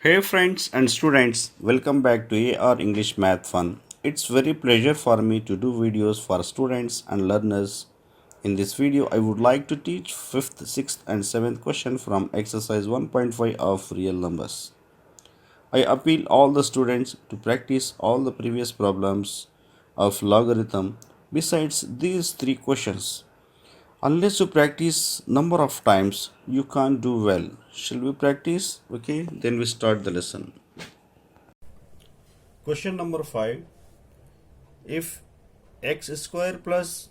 Hey friends and students, welcome back to AR English Math Fun. It's very pleasure for me to do videos for students and learners. In this video, I would like to teach 5th, 6th and 7th question from exercise 1.5 of real numbers. I appeal all the students to practice all the previous problems of logarithm besides these three questions. Unless you practice number of times, you can't do well. Shall we practice? Okay, then we start the lesson. Question number 5. If x square plus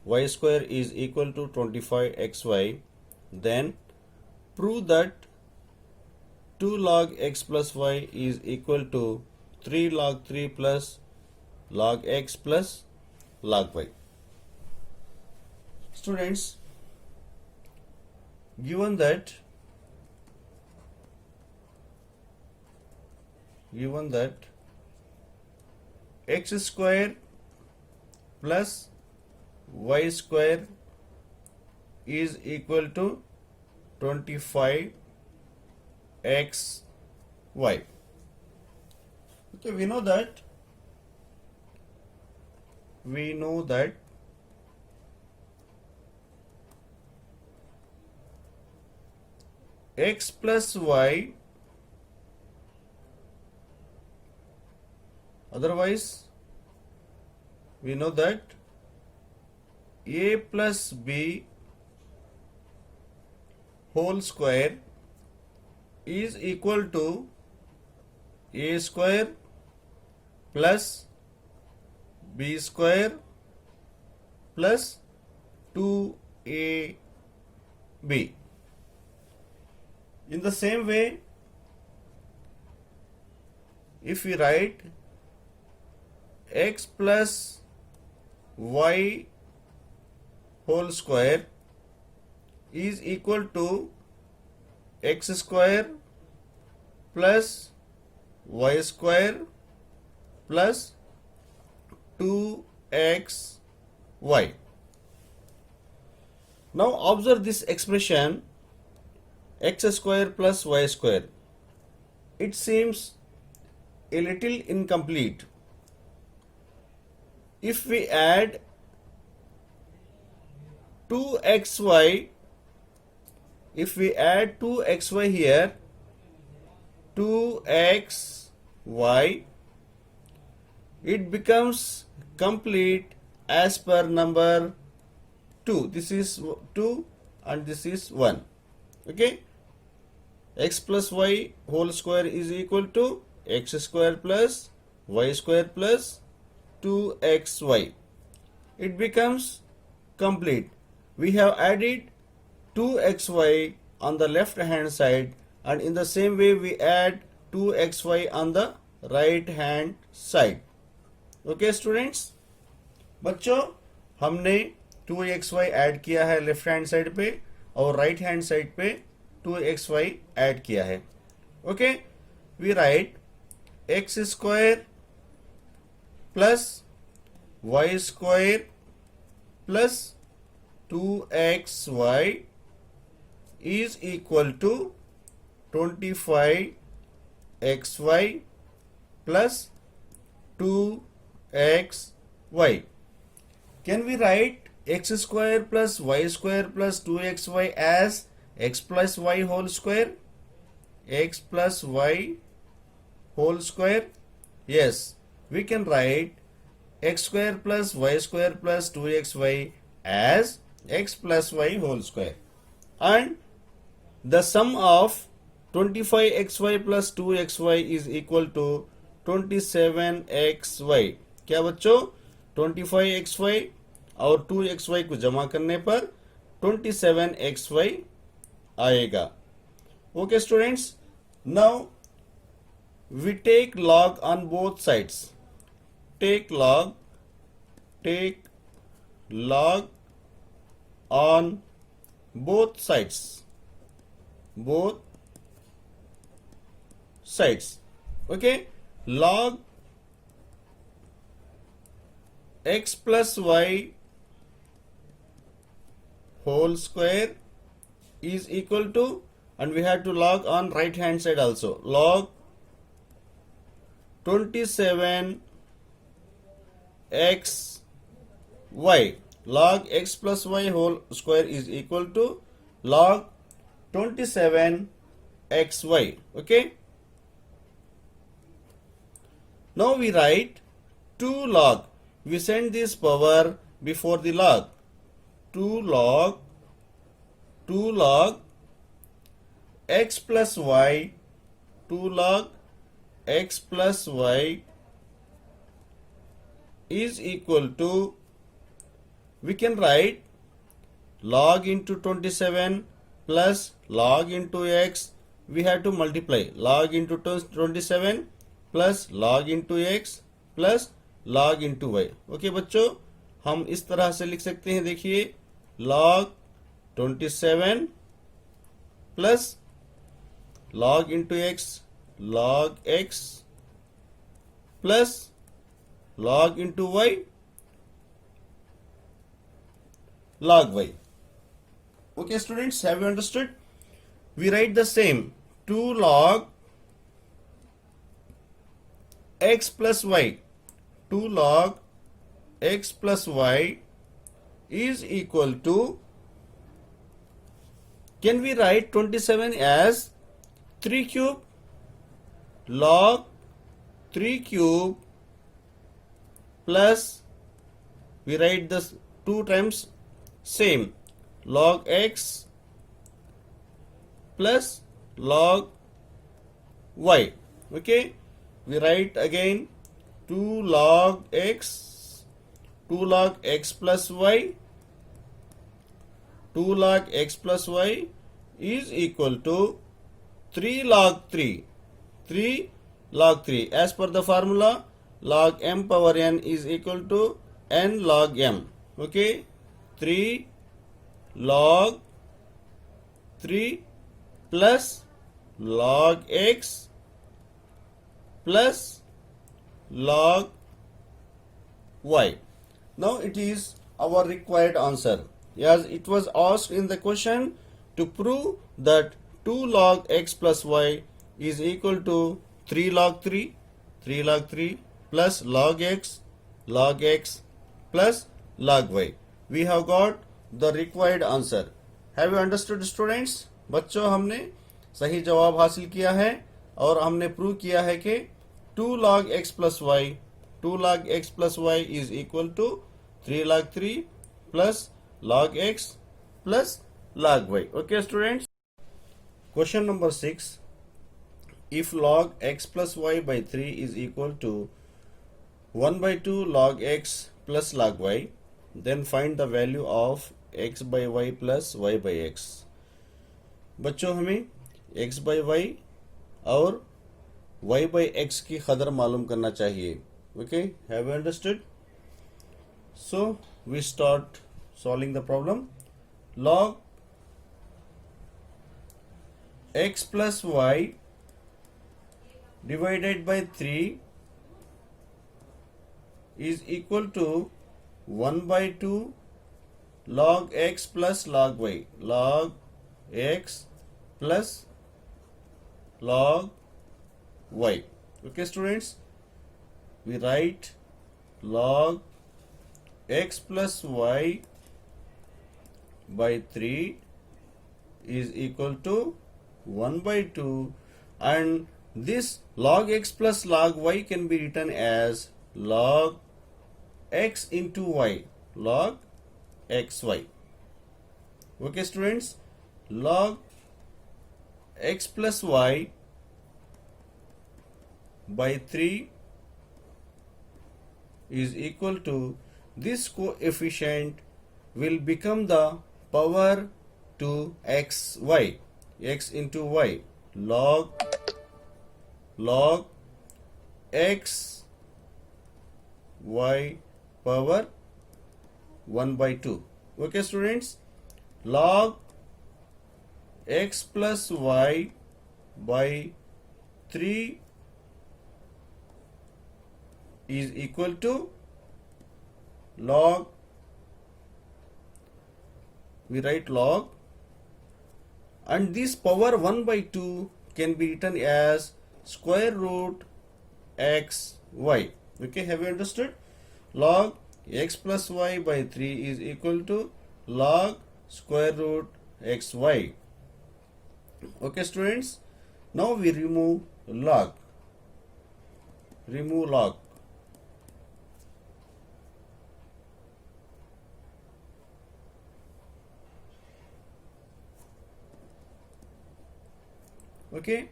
y square is equal to 25xy, then prove that 2 log x plus y is equal to 3 log 3 plus log x plus log y. Students, given that x square plus y square is equal to 25xy. Okay, we know that x plus y, otherwise we know that a plus b whole square is equal to a square plus b square plus 2ab. In the same way, if we write x plus y whole square is equal to x square plus y square plus 2xy. Now observe this expression x square plus y square. It seems a little incomplete. If we add 2xy, here, 2xy, it becomes complete as per number 2. This is 2 and this is 1. Okay, x plus y whole square is equal to x square plus y square plus 2xy. It becomes complete. We have added 2xy on the left hand side, and in the same way we add 2xy on the right hand side. Okay students, बच्चों हमने 2xy add किया है left hand side पे और right hand side पे 2xy add किया है. Okay, we write x square plus y square plus 2xy is equal to 25xy plus 2xy. Can we write x square plus y square plus 2xy as x plus y whole square? X plus y whole square? Yes, we can write x square plus y square plus 2xy as x plus y whole square. And the sum of 25xy plus 2xy is equal to 27xy. क्या बच्चों, 25xy और 2xy को जमा करने पर 27xy आएगा. Okay students, now we take log on both sides. Take log on both sides. Okay, log x plus y whole square is equal to and we have to log on right hand side also. Log 27 x y. Log x plus y whole square is equal to log 27 xy. Okay. Now we write 2 log. We send this power before the log. 2 log x plus y, 2 log x plus y is equal to, we can write log into 27 plus log into x. We have to multiply log into 27 plus log into x plus log into y. Okay बच्चों, हम इस तरह से लिख सकते हैं. देखिए log 27 plus log into x log x plus log into y log y. Okay students, have you understood? We write the same 2 log x plus y. 2 log x plus y is equal to, can we write 27 as 3 cube? Log 3 cube plus, we write this 2 times same, log x plus log y. Okay, we write again 2 log x plus y, 2 log x plus y is equal to 3 log 3. 3 log 3. As per the formula, log m power n is equal to n log m. Okay, 3 log 3 plus log x plus log y. Now it is our required answer. As it was asked in the question, to prove that 2 log x plus y is equal to 3 log 3 plus log x plus log y. We have got the required answer. Have you understood students? बच्चों, हमने सही जवाब हासिल किया है और हमने prove किया है कि 2 log x plus y is equal to 3 log 3 plus log x plus log y. Okay students. Question number 6. If log x plus y by 3 is equal to 1 by 2 log x plus log y, then find the value of x by y plus y by x. बच्चों, हमें x by y और y by x की कदर मालूम करना चाहिए. Okay, have you understood? So we start solving the problem. Log x plus y divided by 3 is equal to 1 by 2 log x plus log y. Log x plus log y. Okay students, we write log x plus y by 3 is equal to 1 by 2, and this log x plus log y can be written as log x into y, log xy. Okay students, log x plus y by 3 is equal to, this coefficient will become the power to xy, x into y, log x y power 1 by 2. Okay students, log x plus y by 3 is equal to log, we write log and this power 1 by 2 can be written as square root x y. Okay, have you understood? Log x plus y by 3 is equal to log square root x y. Okay students, now we remove log. Remove log. Okay,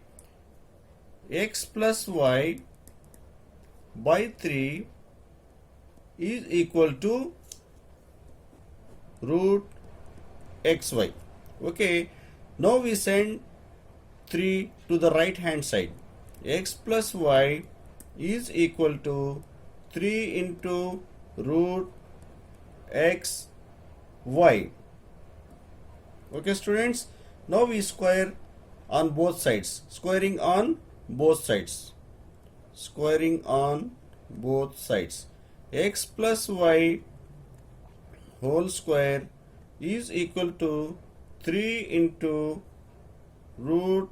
x plus y by 3 is equal to root xy. Okay, now we send 3 to the right hand side. X plus y is equal to 3 into root x y. Okay students, now we square on both sides. Squaring on both sides. Squaring on both sides. X plus y whole square is equal to 3 into root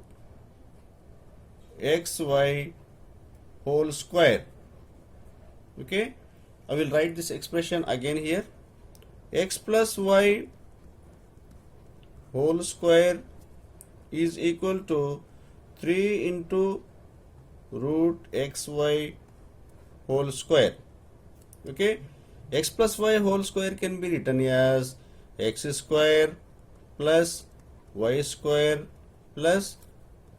xy whole square. Okay, I will write this expression again here. X plus y whole square is equal to 3 into root xy whole square. Okay, x plus y whole square can be written as x square plus y square plus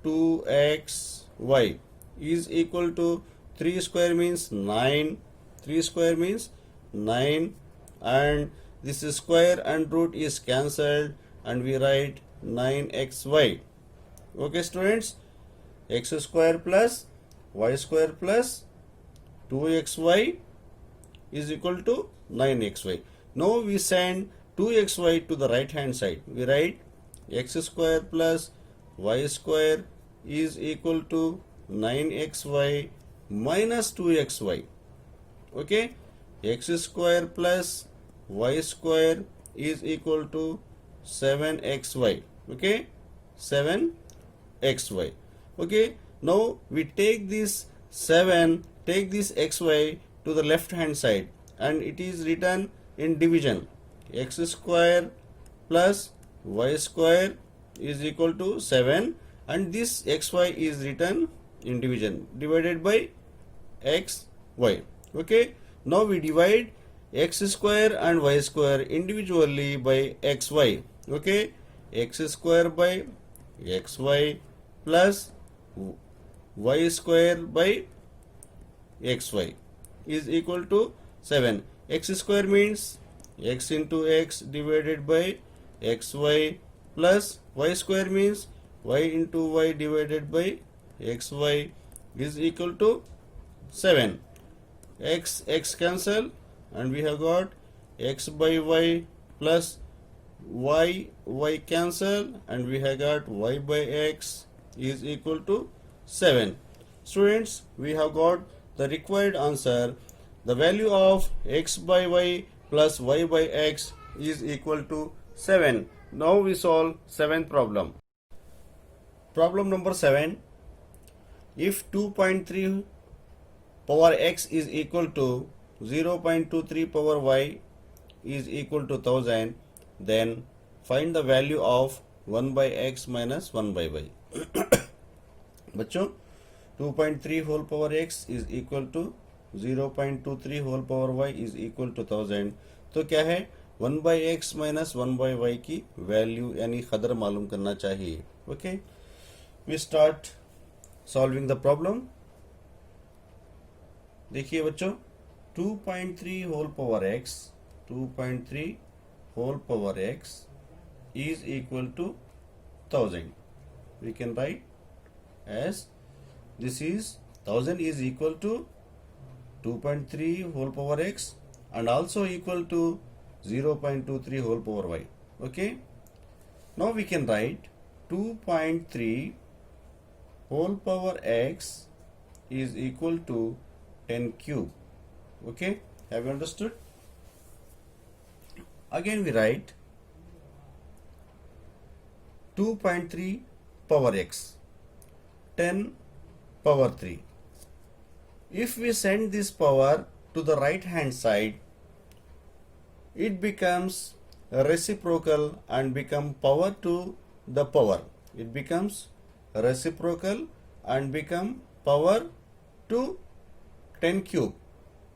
2xy is equal to 3 square means 9. 3 square means 9, and this square and root is cancelled and we write 9xy. Okay students, x square plus y square plus 2xy is equal to 9xy. Now we send 2xy to the right hand side. We write x square plus y square is equal to 9xy minus 2xy. Okay, x square plus y square is equal to 7xy. Okay, 7xy. Okay, now we take this 7, take this xy to the left hand side, and it is written in division. X square plus y square is equal to 7, and this xy is written in division, divided by xy. Okay, now we divide x square and y square individually by xy. Okay, x square by xy plus y square by xy is equal to 7. X square means x into x divided by xy plus y square means y into y divided by xy is equal to 7. X cancel and we have got x by y plus y cancel and we have got y by x is equal to 7. Students, we have got the required answer. The value of x by y plus y by x is equal to 7. Now we solve 7th problem. Problem number 7. If 2.3 power x is equal to 0.23 power y is equal to 1000, then find the value of 1 by x minus 1 by y. बच्चों 2.3 whole power x is equal to 0.23 whole power y is equal to 1000. तो क्या है 1 by x minus 1 by y की value यानी कदर मालूम करना चाहिए. Okay, we start solving the problem. देखिए बच्चों 2.3 whole power x, 2.3 whole power x is equal to 1000. We can write as this is 1000 is equal to 2.3 whole power x and also equal to 0.23 whole power y. Okay, now we can write 2.3 whole power x is equal to 10 cube. Okay, have you understood? Again we write 2.3 power x, 10 power 3. If we send this power to the right hand side, it becomes reciprocal and become power to the power. It becomes reciprocal and become power to 10 cube.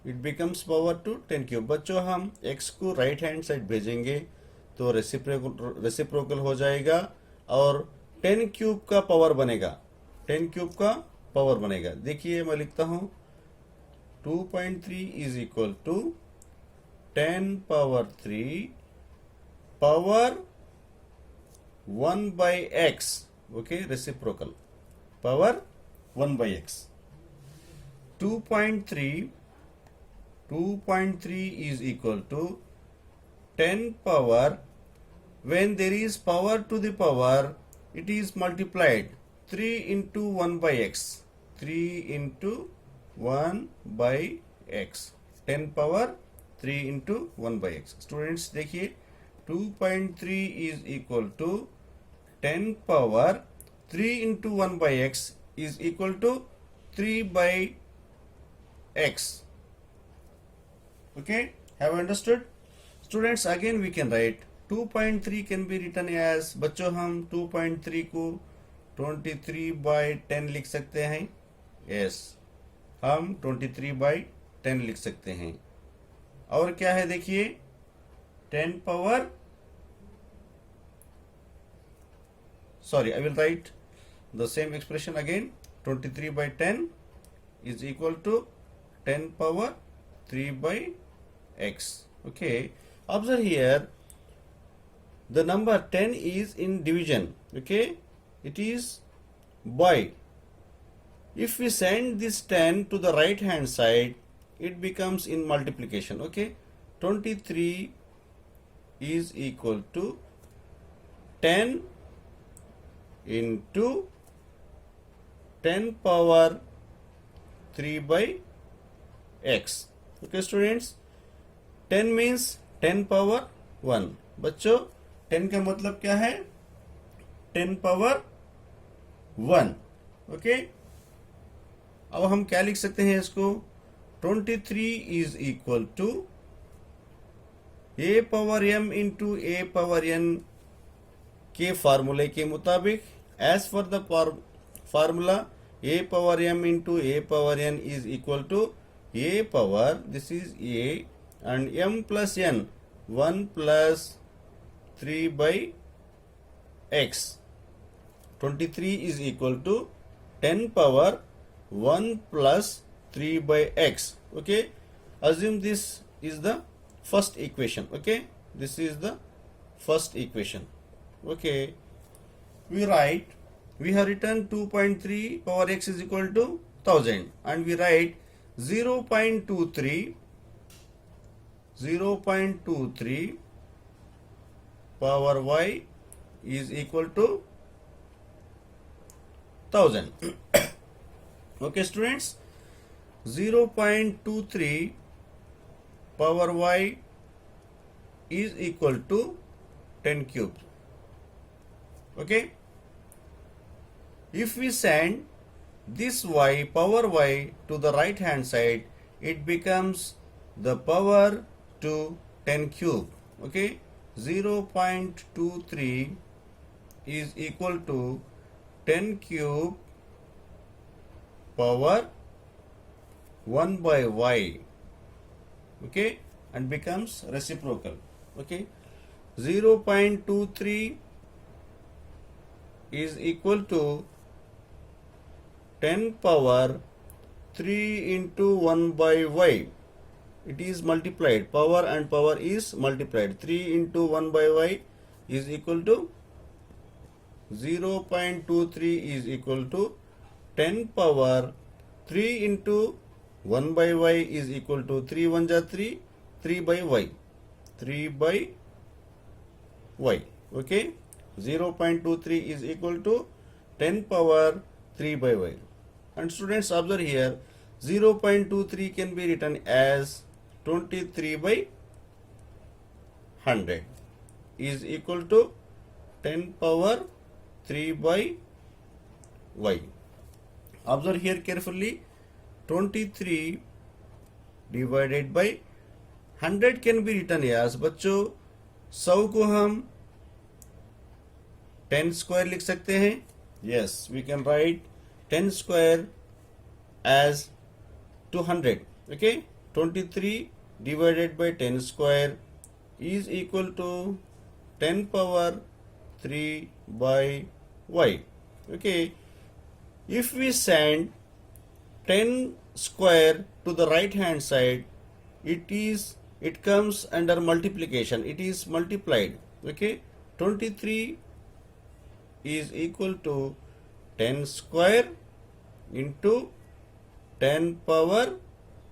It becomes power to 10 cube. बच्चों हम x को right hand side भेजेंगे तो reciprocal हो जाएगा और 10 cube का power बनेगा. 10 क्यूब का पावर बनेगा. देखिए मैं लिखता हूं 2.3 is equal to 10 power 3 power 1 by x. Okay, reciprocal power 1 by x. 2.3 is equal to 10 power. When there is power to the power, it is multiplied 3 into 1 by x. 3 into 1 by x. 10 power 3 into 1 by x. Students देखिए 2.3 is equal to 10 power 3 into 1 by x is equal to 3 by x. Okay, have you understood? Students, again we can write 2.3 can be written as, बच्चों हम 2.3 को 23 by 10 लिख सकते हैं. Yes, हम 23 by 10 लिख सकते हैं. और क्या है देखिए 10 power, sorry, I will write the same expression again. 23 by 10 is equal to 10 power 3 by x. Okay, observe here the number 10 is in division. Okay, it is by. If we send this 10 to the right hand side, it becomes in multiplication. Okay, 23 is equal to 10 into 10 power 3 by x. Okay students, 10 means 10 power 1. बच्चों 10 का मतलब क्या है 10 power 1. Okay, अब हम क्या लिख सकते हैं इसको 23 is equal to a power m into a power n के फार्मूले के मुताबिक. As for the formula a power m into a power n is equal to a power, this is a, and m plus n 1 plus 3 by x. 23 is equal to 10 power 1 plus 3 by x. Okay, assume this is the first equation. Okay, this is the first equation. Okay, we have written 2.3 power x is equal to 1000, and we write 0.23 power y is equal to 1000. Okay students, 0.23 power y is equal to 10 cubes. Okay, if we send this y, power y, to the right hand side, it becomes the power to 10 cube. Okay, 0.23 is equal to 10 cube power 1 by y. Okay, and becomes reciprocal. Okay, 0.23 is equal to 10 power 3 into 1 by y. It is multiplied. Power and power is multiplied. 3 into 1 by y is equal to 0.23 is equal to 10 power 3 into 1 by y is equal to 3 1 ja 3, 3 by y. 3 by y. Okay, 0.23 is equal to 10 power 3 by y. And students, observe here 0.23 can be written as 23 by 100 is equal to 10 power 3 by y. Observe here carefully. 23 divided by 100 can be written as, बच्चों 100 को हम 10 square लिख सकते हैं. Yes, we can write 10 square as 200. Okay, 23 divided by 10 square is equal to 10 power 3 by y. Okay, if we send 10 square to the right hand side, it comes under multiplication, it is multiplied. Okay, 23 is equal to 10 square into 10 power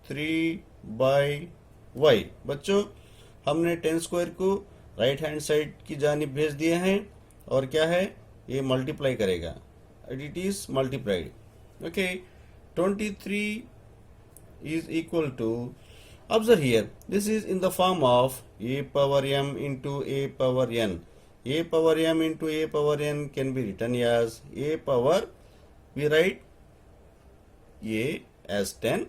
3 by y. बच्चों हमने 10 square को right hand side की जानिब भेज दिए हैं और क्या है, ये मल्टीप्लाई करेगा, it is multiplied. Okay, 23 is equal to, observe here, this is in the form of a power m into a power n. A power m into a power n can be written as a power, we write a as 10,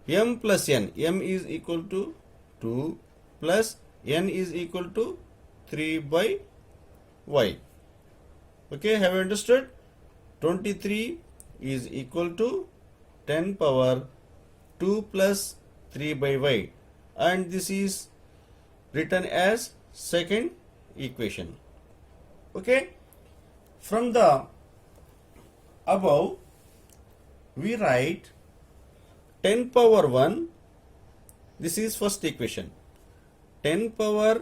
m plus n, m is equal to 2 plus n is equal to 3 by y. Okay, have you understood? 23 is equal to 10 power 2 plus 3 by y, and this is written as second equation. Okay, from the above we write 10 power 1, this is first equation, 10 power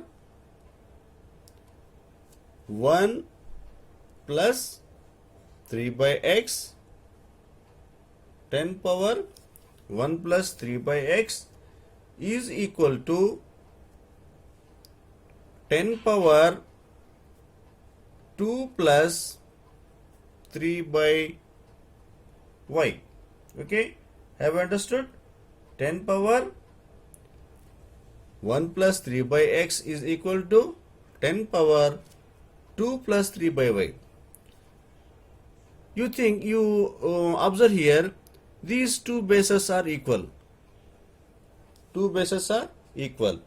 1 plus 3 by x, 10 power 1 plus 3 by x is equal to 10 power 2 plus 3 by y. Okay, have you understood? 10 power 1 plus 3 by x is equal to 10 power 2 plus 3 by y. You think, you observe here, these two bases are equal. Two bases are equal.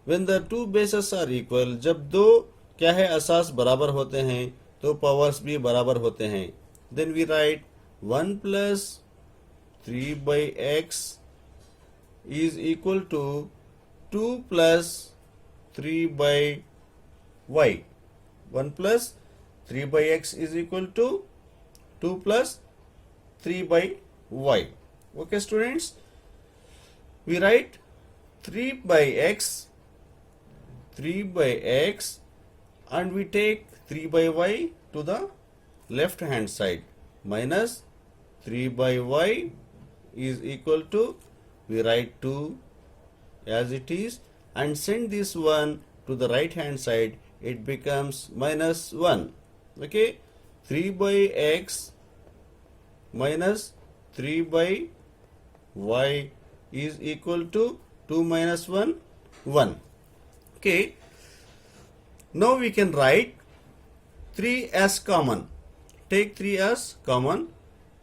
When the two bases are equal, जब दो क्या है असास बराबर होते हैं तो powers भी बराबर होते हैं. Then we write 1 plus 3 by x is equal to 2 plus 3 by y. 1 plus 3 by x is equal to 2 plus 3 by y. Okay students, we write 3 by x and we take 3 by y to the left hand side, minus 3 by y is equal to, we write 2 as it is, and send this one to the right hand side, it becomes minus 1. Okay, 3 by x minus 3 by y is equal to 2 minus 1, 1. Okay, now we can write 3 as common. Take 3 as common.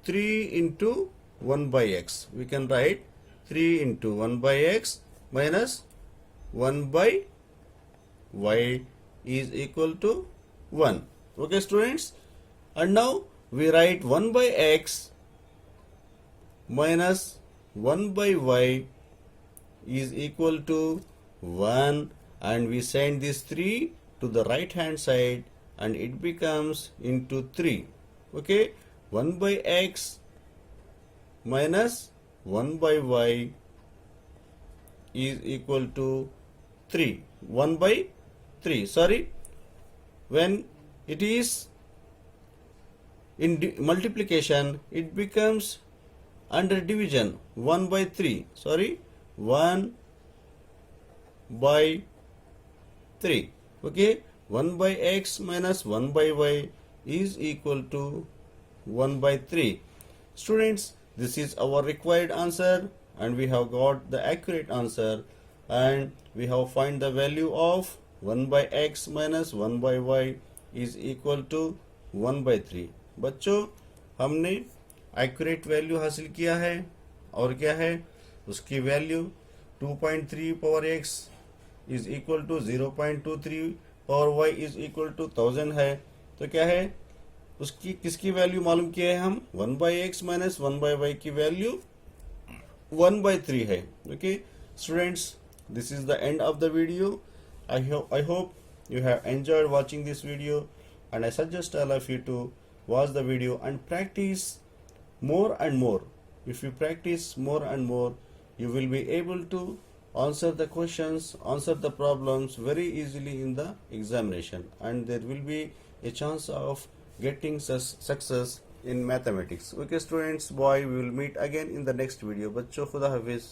3 into 1 by x. We can write 3 into 1 by x minus 1 by y is equal to 1. Okay students, and now we write 1 by x minus 1 by y is equal to 1, and we send this 3 to the right hand side and it becomes into 3. Okay, 1 by x minus 1 by y is equal to 3. 1 by 3, sorry, when it is in multiplication it becomes under division 1 by 3, sorry, 1 by 3. Okay, 1 by x minus 1 by y is equal to 1 by 3. Students, this is our required answer and we have got the accurate answer, and we have find the value of 1 by x minus 1 by y is equal to 1/3। बच्चों हमने accurate value हासिल किया है और क्या है उसकी value 2.3 power x is equal to 0.23 power y is equal to 1000 है। तो क्या है उसकी किसकी वैल्यू मालूम किया है हम 1/x माइनस 1/y की वैल्यू 1/3 है। Okay students, this is the end of the video. I hope you have enjoyed watching this video, and I suggest all of you to watch the video and practice more and more. If you practice more and more, you will be able to answer the questions, answer the problems very easily in the examination, and there will be a chance of getting success in mathematics. Okay students, bye, we will meet again in the next video. बच्चों खुदा हाफिज।